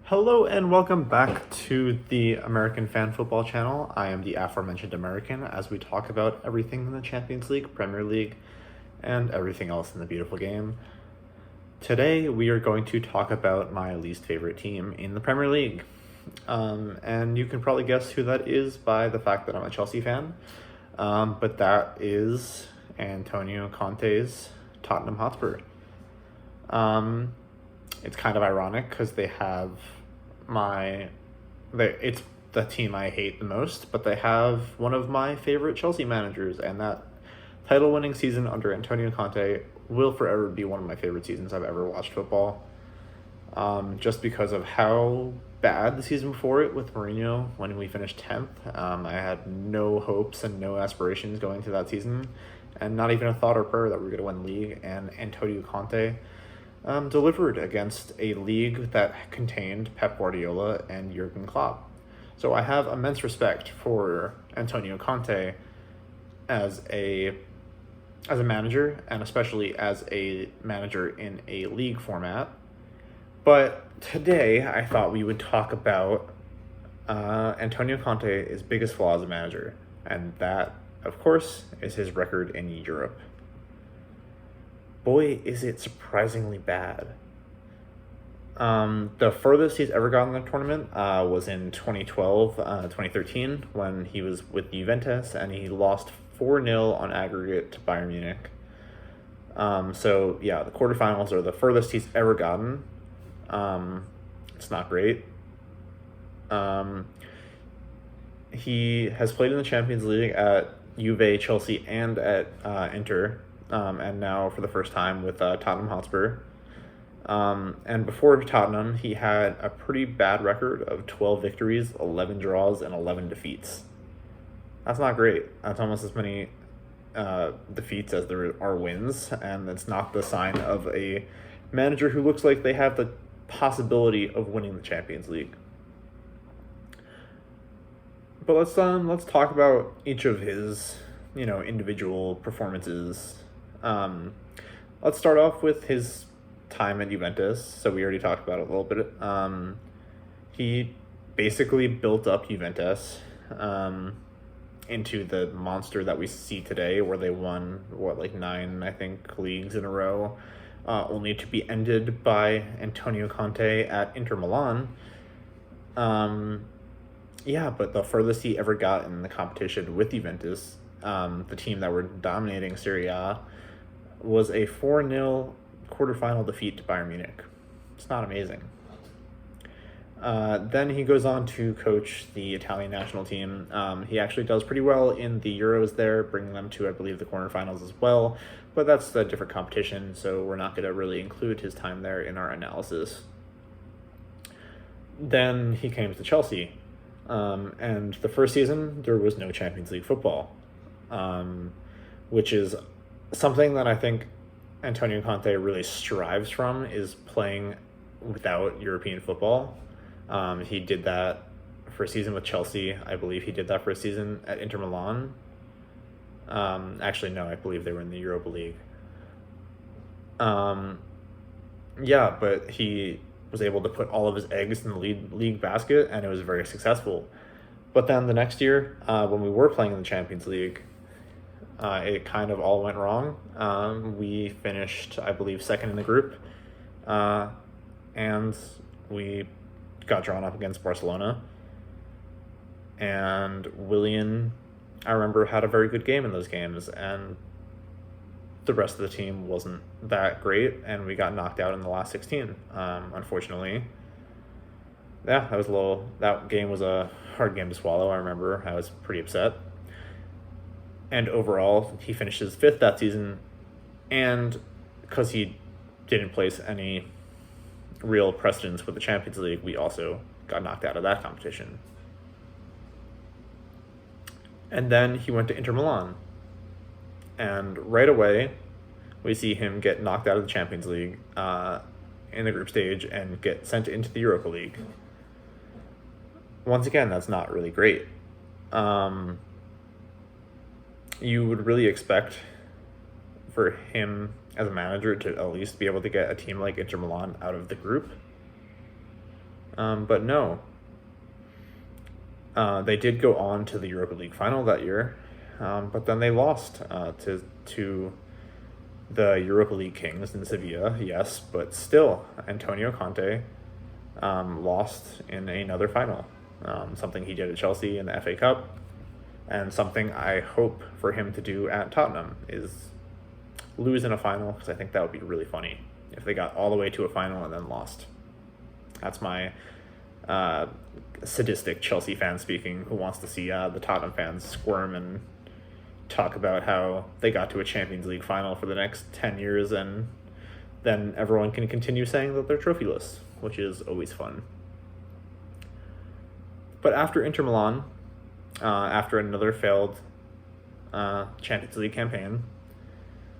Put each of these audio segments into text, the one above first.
Hello and welcome back to the American Fan Football channel. I am the aforementioned American as we talk about everything in the Champions League, Premier League, and everything else in the beautiful game. Today we are going to talk about my least favorite team in the Premier League. And you can probably guess who that is by the fact that I'm a Chelsea fan. But that is Antonio Conte's Tottenham Hotspur. It's kind of ironic because it's the team I hate the most, but they have one of my favorite Chelsea managers, and that title-winning season under Antonio Conte will forever be one of my favorite seasons I've ever watched football. Just because of how bad the season before it with Mourinho when we finished 10th. I had no hopes and no aspirations going to that season, and not even a thought or prayer that we were going to win the league, and Antonio Conte delivered against a league that contained Pep Guardiola and Jurgen Klopp. So I have immense respect for Antonio Conte as a manager, and especially as a manager in a league format. But today I thought we would talk about Antonio Conte's biggest flaw as a manager, and that, of course, is his record in Europe. Boy, is it surprisingly bad. The furthest he's ever gotten in the tournament was in 2012, 2013, when he was with Juventus, and he lost 4-0 on aggregate to Bayern Munich. So, yeah, the quarterfinals are the furthest he's ever gotten. It's not great. He has played in the Champions League at Juve, Chelsea, and at Inter. And now for the first time with Tottenham Hotspur. And before Tottenham, he had a pretty bad record of 12 victories, 11 draws, and 11 defeats. That's not great. That's almost as many defeats as there are wins, and it's not the sign of a manager who looks like they have the possibility of winning the Champions League. But let's talk about each of his individual performances. Let's start off with his time at Juventus. So we already talked about it a little bit. He basically built up Juventus into the monster that we see today, where they won 9, I think, leagues in a row, only to be ended by Antonio Conte at Inter Milan. But the furthest he ever got in the competition with Juventus, the team that were dominating Serie A, was a 4-0 quarterfinal defeat to Bayern Munich. It's not amazing. Then he goes on to coach the Italian national team. He actually does pretty well in the Euros there, bringing them to, I believe, the quarterfinals as well. But that's a different competition, so we're not going to really include his time there in our analysis. Then he came to Chelsea. And the first season, there was no Champions League football, which is something that I think Antonio Conte really strives from, is playing without European football. He did that for a season with Chelsea. I believe he did that for a season at Inter Milan. Actually, no, I believe they were in the Europa League. But he was able to put all of his eggs in the league basket, and it was very successful. But then the next year, when we were playing in the Champions League, it kind of all went wrong. We finished, I believe, second in the group, and we got drawn up against Barcelona. And Willian, I remember, had a very good game in those games, and the rest of the team wasn't that great, and we got knocked out in the last 16, unfortunately. Yeah, that game was a hard game to swallow. I remember I was pretty upset. And overall, he finishes 5th that season, and because he didn't place any real precedence with the Champions League, we also got knocked out of that competition. And then he went to Inter Milan, and right away, we see him get knocked out of the Champions League in the group stage and get sent into the Europa League. Once again, that's not really great. You would really expect for him as a manager to at least be able to get a team like Inter Milan out of the group. But no. They did go on to the Europa League final that year, but then they lost to the Europa League kings in Sevilla, yes, but still, Antonio Conte lost in another final. Something he did at Chelsea in the FA Cup, and something I hope for him to do at Tottenham is lose in a final, because I think that would be really funny if they got all the way to a final and then lost. That's my sadistic Chelsea fan speaking, who wants to see the Tottenham fans squirm and talk about how they got to a Champions League final for the next 10 years, and then everyone can continue saying that they're trophyless, which is always fun. But after Inter Milan, after another failed Champions League campaign,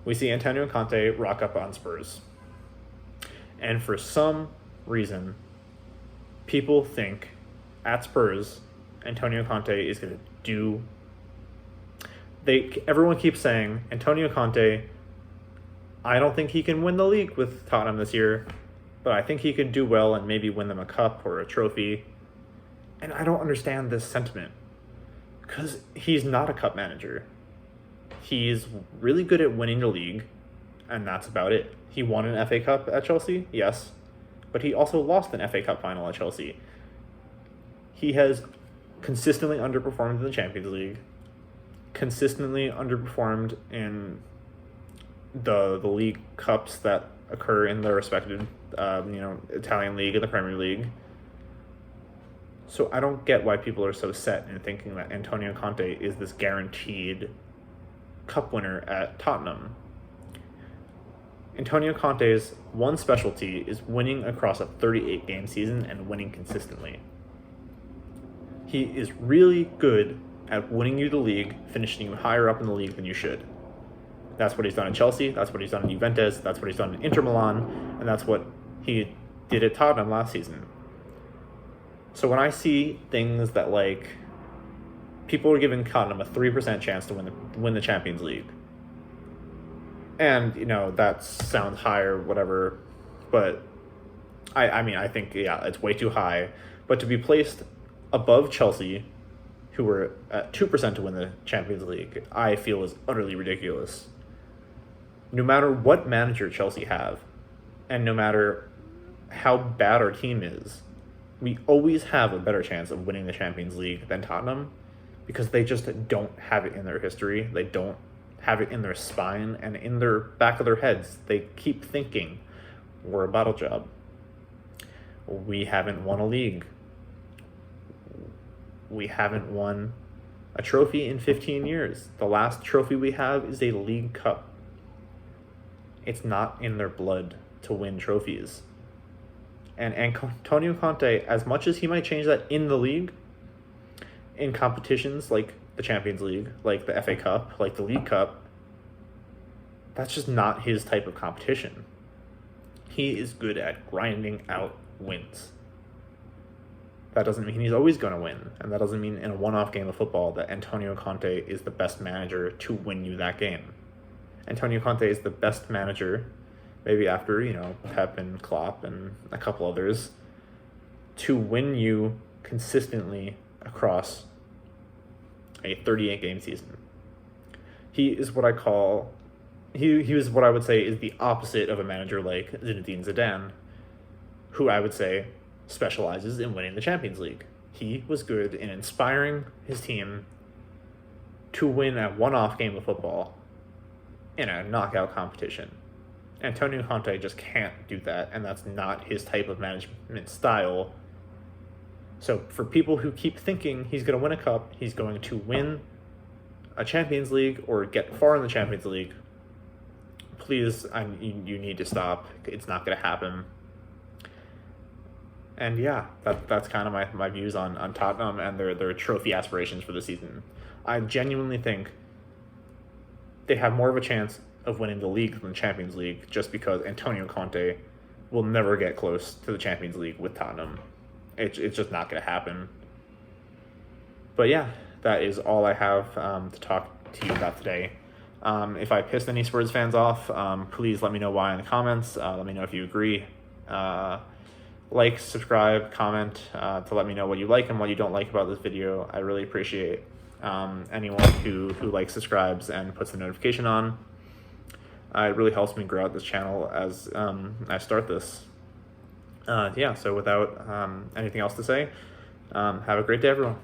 we see Antonio Conte rock up on Spurs. And for some reason, people think at Spurs, Antonio Conte is going to do... Everyone keeps saying, Antonio Conte, I don't think he can win the league with Tottenham this year, but I think he could do well and maybe win them a cup or a trophy. And I don't understand this sentiment, because he's not a cup manager. He's really good at winning the league, and that's about it. He won an FA Cup at Chelsea, yes, but he also lost an FA Cup final at Chelsea. He has consistently underperformed in the Champions League, consistently underperformed in the league cups that occur in the respective Italian league and the Premier League. So I don't get why people are so set in thinking that Antonio Conte is this guaranteed cup winner at Tottenham. Antonio Conte's one specialty is winning across a 38-game season and winning consistently. He is really good at winning you the league, finishing you higher up in the league than you should. That's what he's done at Chelsea, that's what he's done in Juventus, that's what he's done in Inter Milan, and that's what he did at Tottenham last season. So when I see things that, like, people are giving Tottenham a 3% chance to win the Champions League, and, that sounds high or whatever, but I think, yeah, it's way too high. But to be placed above Chelsea, who were at 2% to win the Champions League, I feel is utterly ridiculous. No matter what manager Chelsea have, and no matter how bad our team is, we always have a better chance of winning the Champions League than Tottenham, because they just don't have it in their history. They don't have it in their spine, and in their back of their heads, they keep thinking, we're a bottle job. We haven't won a league. We haven't won a trophy in 15 years. The last trophy we have is a League Cup. It's not in their blood to win trophies. And Antonio Conte, as much as he might change that in the league, in competitions like the Champions League, like the FA Cup, like the League Cup, that's just not his type of competition. He is good at grinding out wins. That doesn't mean he's always going to win, and that doesn't mean in a one-off game of football that Antonio Conte is the best manager to win you that game. Antonio Conte is the best manager, maybe after, Pep and Klopp and a couple others, to win you consistently across a 38-game season. He is what I call... He was what I would say is the opposite of a manager like Zinedine Zidane, who I would say specializes in winning the Champions League. He was good in inspiring his team to win a one-off game of football in a knockout competition. Antonio Conte just can't do that, and that's not his type of management style. So for people who keep thinking he's going to win a cup, he's going to win a Champions League or get far in the Champions League, please, you need to stop. It's not going to happen. And yeah, that's kind of my views on Tottenham and their trophy aspirations for the season. I genuinely think they have more of a chance of winning the league than the Champions League, just because Antonio Conte will never get close to the Champions League with Tottenham. It's just not going to happen. But yeah, that is all I have to talk to you about today. If I pissed any Spurs fans off, please let me know why in the comments. Let me know if you agree. like, subscribe, comment to let me know what you like and what you don't like about this video. I really appreciate anyone who likes, subscribes, and puts the notification on. It really helps me grow out this channel as I start this. Yeah, so without anything else to say, have a great day, everyone.